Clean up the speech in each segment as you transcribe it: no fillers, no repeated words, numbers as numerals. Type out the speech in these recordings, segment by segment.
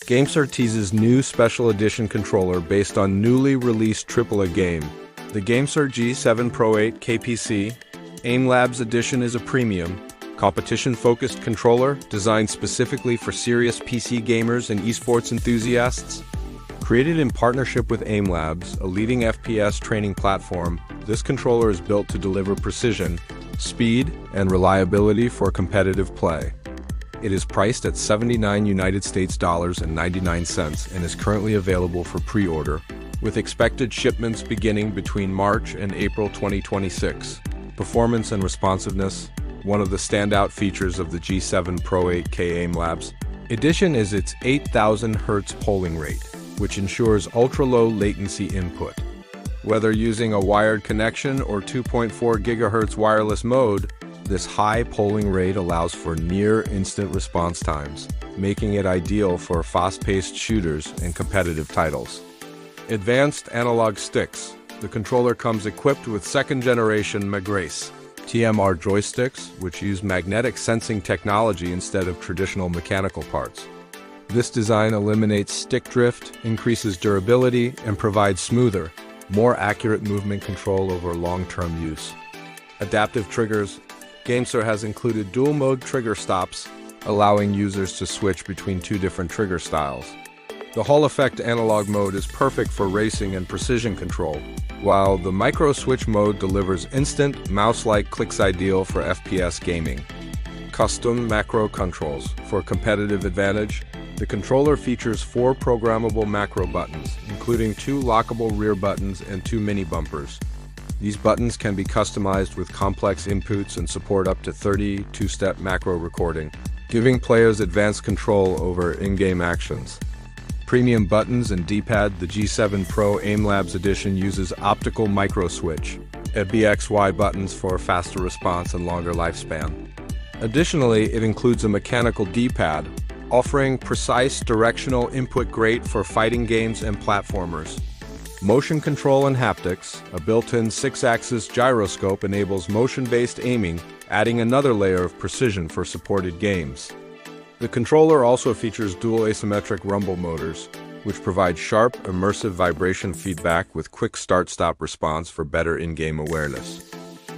GameSir teases new special edition controller based on newly released AAA game. The GameSir G7 Pro 8 KPC AIM Labs edition is a premium, competition-focused controller designed specifically for serious PC gamers and esports enthusiasts. Created in partnership with AIM Labs, a leading FPS training platform, this controller is built to deliver precision, speed, and reliability for competitive play. It is priced at $79 and is currently available for pre-order, with expected shipments beginning between March and April 2026. Performance and responsiveness, one of the standout features of the G7 Pro 8K AIM Labs edition is its 8,000 Hz polling rate, which ensures ultra-low latency input. Whether using a wired connection or 2.4 GHz wireless mode, this high polling rate allows for near-instant response times, making it ideal for fast-paced shooters and competitive titles. Advanced analog sticks. The controller comes equipped with second-generation Magrace TMR joysticks, which use magnetic sensing technology instead of traditional mechanical parts. This design eliminates stick drift, increases durability, and provides smoother, more accurate movement control over long-term use. Adaptive triggers. GameSir has included dual-mode trigger stops, allowing users to switch between two different trigger styles. The Hall Effect analog mode is perfect for racing and precision control, while the micro switch mode delivers instant, mouse-like clicks ideal for FPS gaming. Custom macro controls. For competitive advantage, the controller features 4 programmable macro buttons, including 2 lockable rear buttons and 2 mini bumpers. These buttons can be customized with complex inputs and support up to 30 two-step macro recording, giving players advanced control over in-game actions. Premium buttons and D-pad. The G7 Pro AIM Labs edition uses optical micro switch, BXY buttons for faster response and longer lifespan. Additionally, it includes a mechanical D-pad, offering precise directional input great for fighting games and platformers. Motion control and haptics. A built-in 6-axis gyroscope enables motion-based aiming, adding another layer of precision for supported games. The controller also features dual asymmetric rumble motors, which provide sharp, immersive vibration feedback with quick start-stop response for better in-game awareness.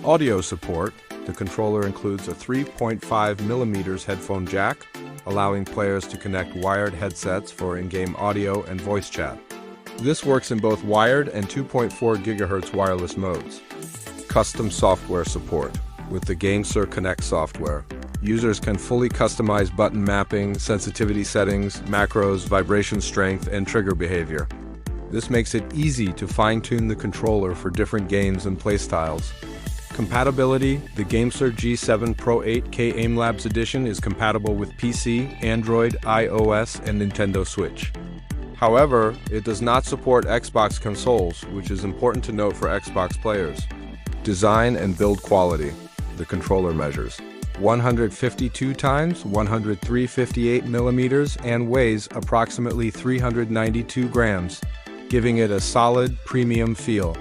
Audio support. The controller includes a 3.5mm headphone jack, allowing players to connect wired headsets for in-game audio and voice chat. This works in both wired and 2.4 GHz wireless modes. Custom software support. With the GameSir Connect software, users can fully customize button mapping, sensitivity settings, macros, vibration strength, and trigger behavior. This makes it easy to fine-tune the controller for different games and playstyles. Compatibility. The GameSir G7 Pro 8K AIM Labs edition is compatible with PC, Android, iOS, and Nintendo Switch. However, it does not support Xbox consoles, which is important to note for Xbox players. Design and build quality. The controller measures 152 x 103/58mm and weighs approximately 392 grams, giving it a solid, premium feel.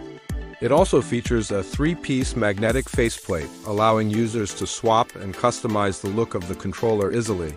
It also features a 3-piece magnetic faceplate, allowing users to swap and customize the look of the controller easily.